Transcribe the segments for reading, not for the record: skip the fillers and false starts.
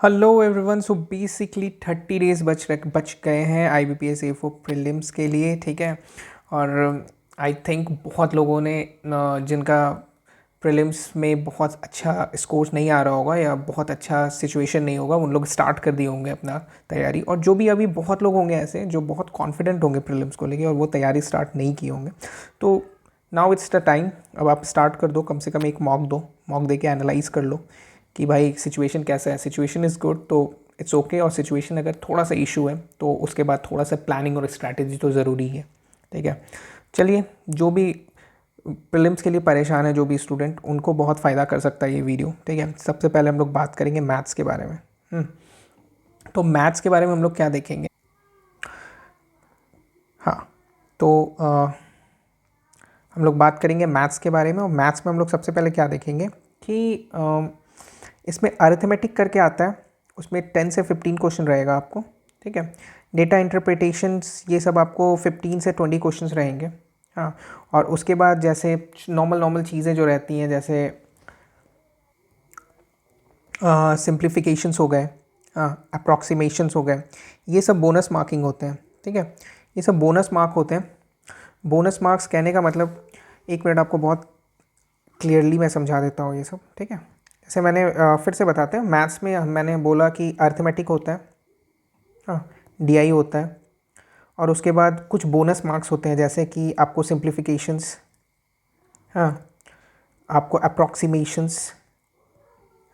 Hello everyone. So basically 30 days बच गए हैं IBPS A4 प्रीलिम्स के लिए, ठीक है। और आई थिंक बहुत लोगों ने जिनका प्रीलिम्स में बहुत अच्छा स्कोर नहीं आ रहा होगा या बहुत अच्छा सिचुएशन नहीं होगा, उन लोग स्टार्ट कर दिए होंगे अपना तैयारी। और जो भी अभी बहुत लोग होंगे ऐसे जो बहुत कॉन्फिडेंट होंगे प्रीलिम्स को लेके और वो तैयारी स्टार्ट नहीं किए होंगे, तो नाउ इट्स द टाइम। अब आप स्टार्ट कर दो, कम से कम एक मॉक दे के एनालाइज कर लो कि भाई सिचुएशन कैसा है। सिचुएशन इज़ गुड तो इट्स ओके, और सिचुएशन अगर थोड़ा सा इशू है तो उसके बाद थोड़ा सा प्लानिंग और स्ट्रैटेजी तो ज़रूरी है, ठीक है। चलिए, जो भी प्रीलिम्स के लिए परेशान है, जो भी स्टूडेंट, उनको बहुत फ़ायदा कर सकता है ये वीडियो, ठीक है। सबसे पहले हम लोग बात करेंगे मैथ्स के बारे में। तो मैथ्स के बारे में हम लोग क्या देखेंगे? हाँ, तो हम लोग बात करेंगे मैथ्स के बारे में। और मैथ्स में हम लोग सबसे पहले क्या देखेंगे कि इसमें अरिथमेटिक करके आता है, उसमें 10 से 15 क्वेश्चन रहेगा आपको, ठीक है। डेटा इंटरप्रिटेशंस ये सब आपको 15 से 20 क्वेश्चंस रहेंगे। हाँ, और उसके बाद जैसे नॉर्मल चीज़ें जो रहती हैं, जैसे सिंप्लीफिकेशंस हो गए, अप्रॉक्सीमेशंस हो गए, ये सब बोनस मार्किंग होते हैं, ठीक है। ये सब बोनस मार्क होते हैं। बोनस मार्क्स कहने का मतलब, एक मिनट आपको बहुत क्लियरली मैं समझा देता हूँ ये सब, ठीक है। जैसे मैंने फिर से बताते हैं, मैथ्स में मैंने बोला कि अर्थमेटिक होता है, हाँ, DI होता है, और उसके बाद कुछ बोनस मार्क्स होते हैं, जैसे कि आपको सिंप्लीफिकेशंस, हाँ, आपको अप्रॉक्सीमेशंस,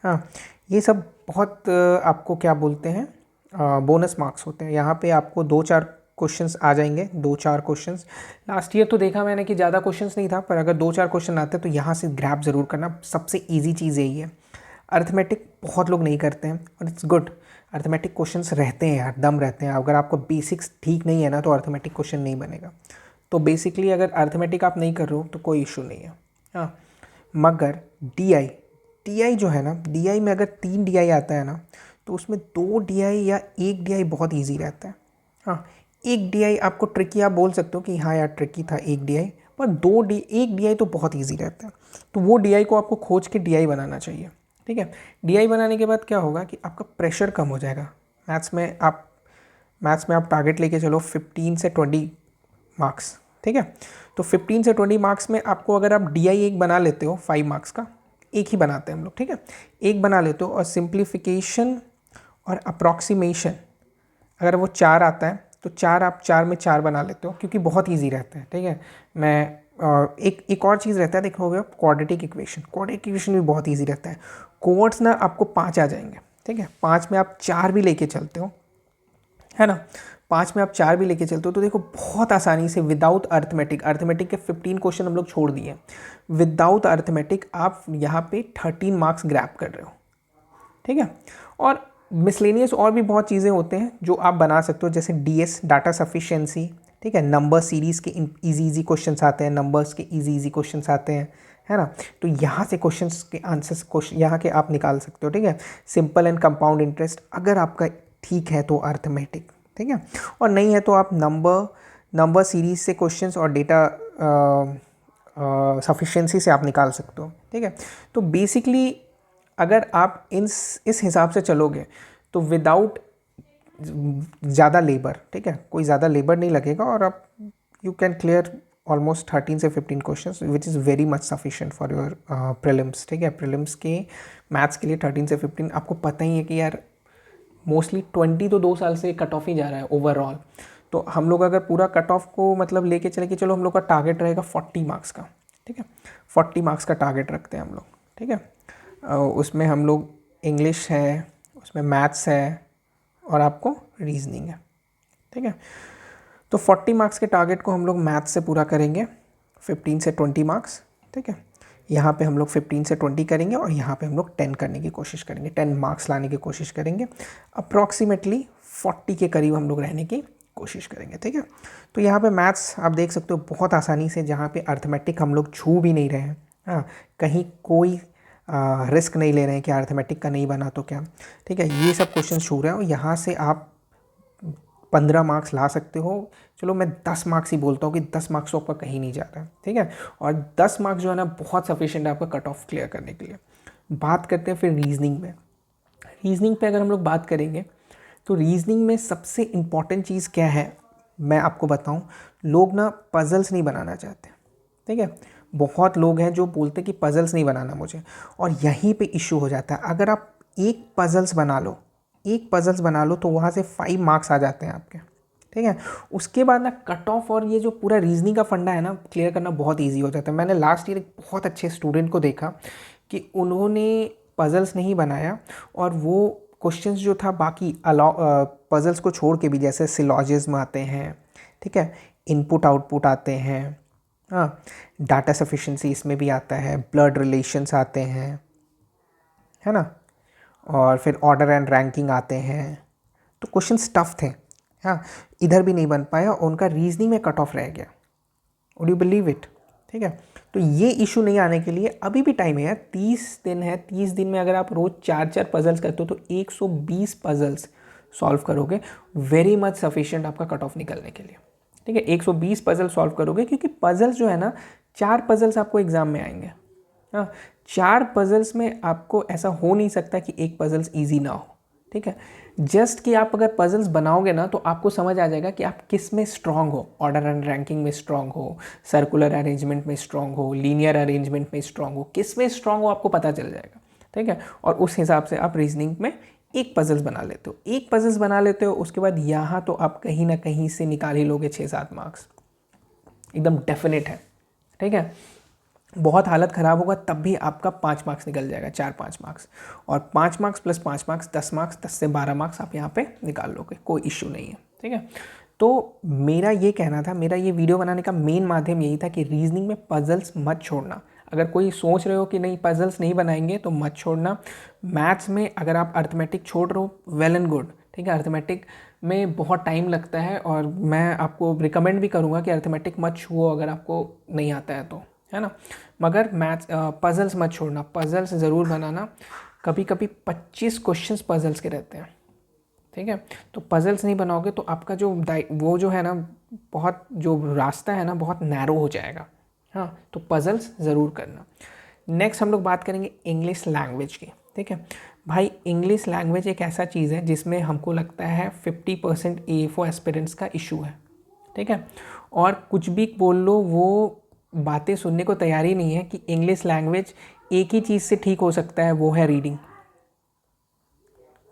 हाँ, ये सब बहुत आपको क्या बोलते हैं, बोनस मार्क्स होते हैं। यहाँ पे आपको 2-4 क्वेश्चंस आ जाएंगे, 2-4 क्वेश्चंस। लास्ट ईयर तो देखा मैंने कि ज़्यादा क्वेश्चंस नहीं था, पर अगर 2-4 क्वेश्चन आते हैं तो यहाँ से ग्रैब ज़रूर करना। सबसे ईजी चीज़ यही है। अर्थमेटिक बहुत लोग नहीं करते हैं और इट्स गुड। अर्थमेटिक क्वेश्चंस रहते हैं यार, दम रहते हैं। अगर आपको बेसिक्स ठीक नहीं है ना, तो अर्थमेटिक क्वेश्चन नहीं बनेगा। तो बेसिकली अगर अर्थमेटिक आप नहीं कर रहे हो तो कोई इशू नहीं है, हाँ। मगर DI, DI जो है ना, DI में अगर 3 DI आता है ना, तो उसमें 2 DI या 1 DI बहुत ईजी रहता है, हाँ। 1 DI आपको ट्रिकी, आप बोल सकते हो कि हाँ यार ट्रिकी था 1 DI, पर 1 DI तो बहुत ईजी रहता है। तो वो DI को आपको खोज के DI बनाना चाहिए, ठीक है। DI बनाने के बाद क्या होगा कि आपका प्रेशर कम हो जाएगा। मैथ्स में आप टारगेट लेके चलो 15 से 20 मार्क्स, ठीक है। तो 15 से 20 मार्क्स में आपको, अगर आप DI एक बना लेते हो 5 मार्क्स का, एक ही बनाते हैं हम लोग, ठीक है, एक बना लेते हो, और सिंप्लीफिकेशन और अप्रॉक्सीमेशन अगर वो 4 आता है तो 4 आप 4 में 4 बना लेते हो, क्योंकि बहुत ईजी रहता है, ठीक है। मैं एक और चीज़ रहता है, देखोगे आप, क्वाड्रेटिक इक्वेशन भी बहुत ईजी रहता है। कोवर्ट्स ना आपको 5 आ जाएंगे, ठीक है। 5 में आप 4 भी लेके चलते हो, है ना। 5 में आप 4 भी लेके चलते हो तो देखो बहुत आसानी से, विदाउट अर्थमेटिक के 15 क्वेश्चन हम लोग छोड़ दिए, विदाउट अर्थमेटिक आप यहाँ पे 13 मार्क्स ग्रैब कर रहे हो, ठीक है। और मिसलेनियस और भी बहुत चीज़ें होते हैं जो आप बना सकते हो, जैसे DS, डाटा सफिशिएंसी, ठीक है। नंबर सीरीज़ के इजी क्वेश्चंस आते हैं, नंबर्स के इजी क्वेश्चंस आते हैं, है ना। तो यहाँ से क्वेश्चंस के आंसर्स क्वेश्चन यहाँ के आप निकाल सकते हो, ठीक है। सिंपल एंड कंपाउंड इंटरेस्ट अगर आपका ठीक है तो अर्थमेटिक, ठीक है। और नहीं है तो आप नंबर सीरीज से क्वेश्चंस और डेटा सफिशिएंसी से आप निकाल सकते हो, ठीक है। तो बेसिकली अगर आप इस हिसाब से चलोगे तो विदाउट ज़्यादा लेबर, ठीक है, कोई ज़्यादा लेबर नहीं लगेगा, और आप यू कैन क्लियर ऑलमोस्ट 13 से 15 questions, which is very much sufficient for your prelims, ठीक है। प्रीलिम्स के मैथ्स के लिए 13 से 15, आपको पता ही है कि यार मोस्टली 20 तो 2 साल से कट ऑफ ही जा रहा है ओवरऑल। तो हम लोग अगर पूरा कट ऑफ को मतलब लेके चले कि चलो हम लोग का टारगेट रहेगा 40 मार्क्स का, ठीक है। 40 मार्क्स का टारगेट रखते हैं हम लोग, ठीक है। उसमें हम लोग इंग्लिश है, उसमें मैथ्स है, और आपको रीजनिंग है, ठीक है। तो 40 मार्क्स के टारगेट को हम लोग मैथ्स से पूरा करेंगे, 15 से 20 मार्क्स, ठीक है। यहाँ पे हम लोग 15 से 20 करेंगे, और यहाँ पे हम लोग 10 करने की कोशिश करेंगे, 10 मार्क्स लाने की कोशिश करेंगे। अप्रॉक्सीमेटली 40 के करीब हम लोग रहने की कोशिश करेंगे, ठीक है। तो यहाँ पे मैथ्स आप देख सकते हो बहुत आसानी से, जहाँ पे अर्थमेटिक हम लोग छू भी नहीं रहे हैं, हाँ, कहीं कोई रिस्क नहीं ले रहे हैं कि अर्थमेटिक का नहीं बना तो क्या, ठीक है। ये सब क्वेश्चन छू रहे हैं, और यहाँ से आप 15 मार्क्स ला सकते हो। चलो मैं 10 मार्क्स ही बोलता हूँ कि 10 मार्क्स तो आपका कहीं नहीं जा रहा है, ठीक है। और 10 मार्क्स जो है ना बहुत सफिशिएंट है आपका कट ऑफ क्लियर करने के लिए। बात करते हैं फिर रीजनिंग में। रीजनिंग पे अगर हम लोग बात करेंगे तो रीजनिंग में सबसे इम्पॉर्टेंट चीज़ क्या है मैं आपको बताऊं, लोग ना पजल्स नहीं बनाना चाहते, ठीक है। बहुत लोग हैं जो बोलते हैं कि पजल्स नहीं बनाना मुझे, और यहीं पे इशू हो जाता है। अगर आप एक पजल्स बना लो तो वहाँ से 5 मार्क्स आ जाते हैं आपके, ठीक है। उसके बाद ना कट ऑफ और ये जो पूरा रीजनिंग का फंडा है ना क्लियर करना बहुत ईजी हो जाता है। मैंने लास्ट ईयर एक बहुत अच्छे स्टूडेंट को देखा कि उन्होंने पजल्स नहीं बनाया और वो क्वेश्चंस जो था बाकी पजल्स को छोड़ के भी, जैसे सिलॉजिज्म आते हैं, ठीक है, इनपुट आउटपुट आते हैं, हाँ, डाटा सफिशिएंसी इसमें भी आता है, ब्लड रिलेशंस आते हैं, है ना, और फिर ऑर्डर एंड रैंकिंग आते हैं। तो क्वेश्चन टफ थे, हाँ, इधर भी नहीं बन पाया, उनका रीजनिंग में कट ऑफ रह गया। वुड यू बिलीव इट, ठीक है। तो ये इशू नहीं आने के लिए अभी भी टाइम है यार, 30 दिन है। 30 दिन में अगर आप रोज़ 4-4 पजल्स करते हो तो 120 पजल्स सॉल्व करोगे, वेरी मच सफिशिएंट आपका कट ऑफ निकलने के लिए, ठीक है। 120 पजल सॉल्व करोगे, क्योंकि पजल्स जो है ना, 4 पजल्स आपको एग्जाम में आएंगे, हाँ। 4 पजल्स में आपको ऐसा हो नहीं सकता कि एक पजल्स ईजी ना हो, ठीक है। जस्ट कि आप अगर पजल्स बनाओगे ना तो आपको समझ आ जाएगा कि आप किस में स्ट्रांग हो, ऑर्डर एंड रैंकिंग में स्ट्रांग हो, सर्कुलर अरेंजमेंट में स्ट्रांग हो, लीनियर अरेंजमेंट में स्ट्रांग हो, किस में स्ट्रांग हो आपको पता चल जाएगा, ठीक है। और उस हिसाब से आप रीजनिंग में एक पजल्स बना लेते हो, एक पजल्स बना लेते हो, उसके बाद यहाँ तो आप कहीं ना कहीं से निकाल ही लोगे 6-7 मार्क्स, एकदम डेफिनेट है, ठीक है। बहुत हालत ख़राब होगा तब भी आपका 5 मार्क्स निकल जाएगा, 4-5 मार्क्स, और 5 मार्क्स प्लस 5 मार्क्स 10 मार्क्स, 10 से 12 मार्क्स आप यहाँ पे निकाल लोगे, कोई इश्यू नहीं है, ठीक है। तो मेरा ये कहना था, मेरा ये वीडियो बनाने का मेन माध्यम यही था कि रीजनिंग में पजल्स मत छोड़ना। अगर कोई सोच रहे हो कि नहीं पजल्स नहीं बनाएंगे तो मत छोड़ना। मैथ्स में अगर आप अर्थमेटिक छोड़ रहे हो, वेल एंड गुड, ठीक है। अर्थमेटिक में बहुत टाइम लगता है और मैं आपको रिकमेंड भी करूँगा कि अर्थमेटिक मत छुओ अगर आपको नहीं आता है तो, है ना। मगर मैथ्स पजल्स मत छोड़ना, पजल्स ज़रूर बनाना। कभी कभी 25 क्वेश्चंस पजल्स के रहते हैं, ठीक है। तो पजल्स नहीं बनाओगे तो आपका जो वो जो है ना, बहुत जो रास्ता है ना बहुत नैरो हो जाएगा, हाँ। तो पजल्स ज़रूर करना। नेक्स्ट हम लोग बात करेंगे इंग्लिश लैंग्वेज की, ठीक है। भाई इंग्लिश लैंग्वेज एक ऐसा चीज़ है जिसमें हमको लगता है 50% AFO एस्पिरेंट्स का इशू है, ठीक है। और कुछ भी बोल लो वो बातें सुनने को तैयार ही नहीं है कि इंग्लिश लैंग्वेज एक ही चीज़ से ठीक हो सकता है, वो है रीडिंग,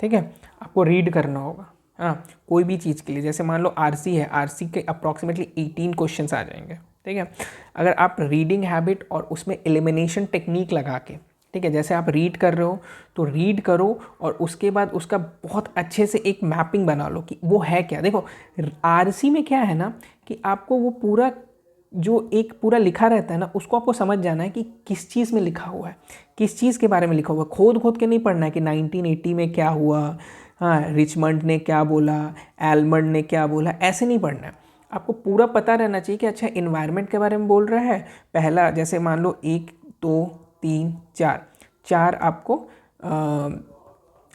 ठीक है। आपको रीड करना होगा, हाँ, कोई भी चीज़ के लिए। जैसे मान लो आरसी है, आरसी के अप्रॉक्सीमेटली 18 क्वेश्चंस आ जाएंगे, ठीक है। अगर आप रीडिंग हैबिट और उसमें एलिमिनेशन टेक्निक लगा के, ठीक है, जैसे आप रीड कर रहे हो तो रीड करो और उसके बाद उसका बहुत अच्छे से एक मैपिंग बना लो कि वो है क्या। देखो आरसी में क्या है ना कि आपको वो पूरा जो एक पूरा लिखा रहता है ना उसको आपको समझ जाना है कि किस चीज़ में लिखा हुआ है, किस चीज़ के बारे में लिखा हुआ है। खोद खोद के नहीं पढ़ना है कि 1980 में क्या हुआ, हाँ, रिचमंड ने क्या बोला, एलमंड ने क्या बोला, ऐसे नहीं पढ़ना है। आपको पूरा पता रहना चाहिए कि अच्छा इन्वायरमेंट के बारे में बोल रहा है। पहला जैसे मान लो 1 2 3 4 4 आपको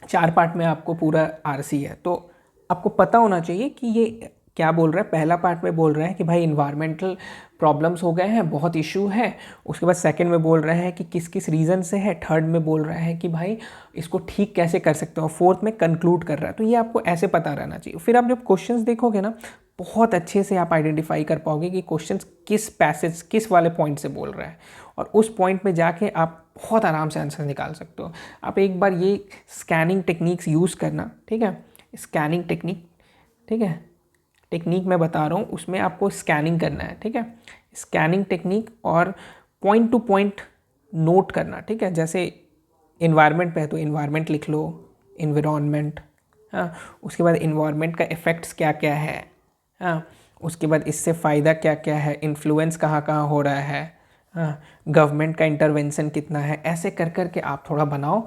4 पार्ट में आपको पूरा आरसी है, तो आपको पता होना चाहिए कि ये क्या बोल रहा है। पहला पार्ट में बोल रहा है कि भाई इन्वायरमेंटल प्रॉब्लम्स हो गए हैं, बहुत इशू है। उसके बाद सेकंड में बोल रहा है कि किस किस रीज़न से है। थर्ड में बोल रहा है कि भाई इसको ठीक कैसे कर सकते हो। फोर्थ में कंक्लूड कर रहा है। तो ये आपको ऐसे पता रहना चाहिए। फिर आप जब क्वेश्चंस देखोगे ना बहुत अच्छे से आप आइडेंटिफाई कर पाओगे कि क्वेश्चंस किस पैसेज किस वाले पॉइंट से बोल रहा है, और उस पॉइंट में जाके आप बहुत आराम से आंसर निकाल सकते हो। आप एक बार ये स्कैनिंग टेक्निक्स यूज़ करना, ठीक है। स्कैनिंग टेक्निक, ठीक है, टेक्निक मैं बता रहा हूँ, उसमें आपको स्कैनिंग करना है, ठीक है। स्कैनिंग टेक्निक और पॉइंट टू पॉइंट नोट करना, ठीक है। जैसे इन्वायरमेंट पे है तो इन्वायरमेंट लिख लो, इन्वायरमेंट, हाँ। उसके बाद इन्वायरमेंट का इफ़ेक्ट्स क्या क्या है, हाँ। उसके बाद इससे फ़ायदा क्या क्या है, इन्फ्लुएंस कहाँ कहाँ हो रहा है, हाँ। गवर्नमेंट का इंटरवेंशन कितना है। ऐसे कर कर के आप थोड़ा बनाओ।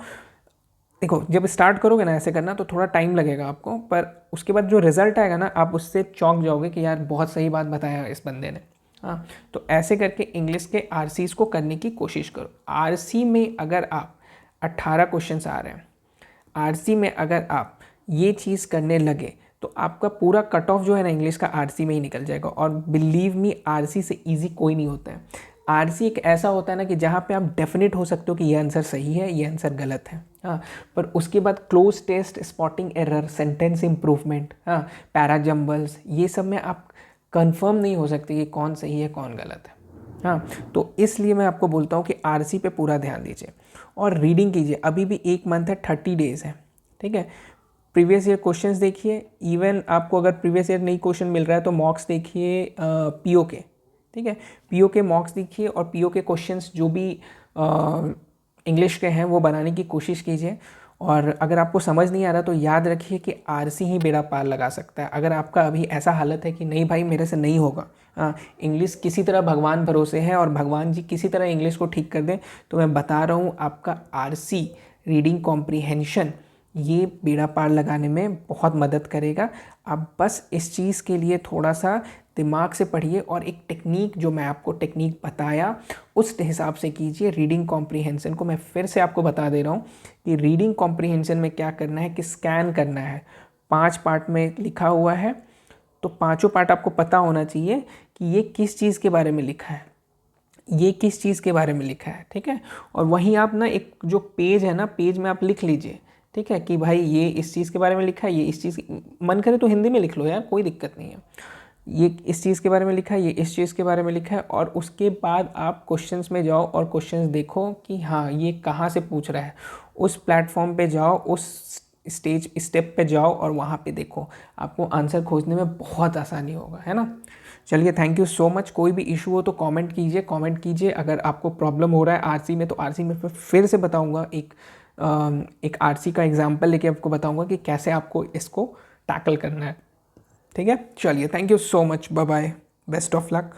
देखो जब स्टार्ट करोगे ना ऐसे करना तो थोड़ा टाइम लगेगा आपको, पर उसके बाद जो रिज़ल्ट आएगा ना आप उससे चौंक जाओगे कि यार बहुत सही बात बताया इस बंदे ने, हाँ। तो ऐसे करके इंग्लिश के आरसीज़ को करने की कोशिश करो। आरसी में अगर आप 18 क्वेश्चंस आ रहे हैं, आरसी में अगर आप ये चीज़ करने लगे तो आपका पूरा कट ऑफ जो है ना इंग्लिश का आरसी में ही निकल जाएगा। और बिलीव मी आरसी से ईजी कोई नहीं होता है। आरसी एक ऐसा होता है ना कि जहाँ पे आप डेफिनेट हो सकते हो कि ये आंसर सही है, ये आंसर गलत है। हाँ, पर उसके बाद cloze test, spotting error, sentence improvement, हाँ, पैरा जम्बल्स, ये सब में आप कंफर्म नहीं हो सकते कि कौन सही है कौन गलत है। हाँ, तो इसलिए मैं आपको बोलता हूँ कि आरसी पे पूरा ध्यान दीजिए और रीडिंग कीजिए। अभी भी 1 मंथ है, 30 डेज़ है, ठीक है। प्रीवियस ईयर क्वेश्चंस देखिए, इवन आपको अगर प्रीवियस ईयर नहीं क्वेश्चन मिल रहा है तो मॉक्स देखिए पीओ के, ठीक है। पीओ के मॉक्स देखिए और पीओ के क्वेश्चंस जो भी इंग्लिश के हैं वो बनाने की कोशिश कीजिए। और अगर आपको समझ नहीं आ रहा तो याद रखिए कि आरसी ही बेड़ा पार लगा सकता है। अगर आपका अभी ऐसा हालत है कि नहीं भाई मेरे से नहीं होगा, हाँ, इंग्लिश किसी तरह भगवान भरोसे है और भगवान जी किसी तरह इंग्लिश को ठीक कर दें, तो मैं बता रहा हूँ आपका आरसी रीडिंग कॉम्प्रीहेंशन ये बेड़ा पार लगाने में बहुत मदद करेगा। आप बस इस चीज़ के लिए थोड़ा सा दिमाग से पढ़िए और एक टेक्निक जो मैं आपको टेक्निक बताया उस हिसाब से कीजिए। रीडिंग कॉम्प्रीहेंशन को मैं फिर से आपको बता दे रहा हूँ कि रीडिंग कॉम्प्रीहेंशन में क्या करना है कि स्कैन करना है। 5 पार्ट में लिखा हुआ है, तो पांचों पार्ट आपको पता होना चाहिए कि ये किस चीज़ के बारे में लिखा है, ये किस चीज़ के बारे में लिखा है, ठीक है। और वहीं आप ना एक जो पेज है ना, पेज में आप लिख लीजिए, ठीक है, कि भाई ये इस चीज़ के बारे में लिखा है, ये इस चीज़, मन करे तो हिंदी में लिख लो यार, कोई दिक्कत नहीं है। ये इस चीज़ के बारे में लिखा है, ये इस चीज़ के बारे में लिखा है। और उसके बाद आप क्वेश्चंस में जाओ और क्वेश्चंस देखो कि हाँ ये कहाँ से पूछ रहा है। उस प्लेटफॉर्म पे जाओ, उस स्टेप पे जाओ और वहाँ पे देखो, आपको आंसर खोजने में बहुत आसानी होगा, है ना। चलिए, थैंक यू सो मच। कोई भी इशू हो तो कमेंट कीजिए। अगर आपको प्रॉब्लम हो रहा है आरसी में तो आरसी में फिर से बताऊंगा, एक आरसी का एग्जांपल लेके आपको बताऊंगा कि कैसे आपको इसको टैकल करना है, ठीक है। चलिए, thank you so much, bye bye, best of luck.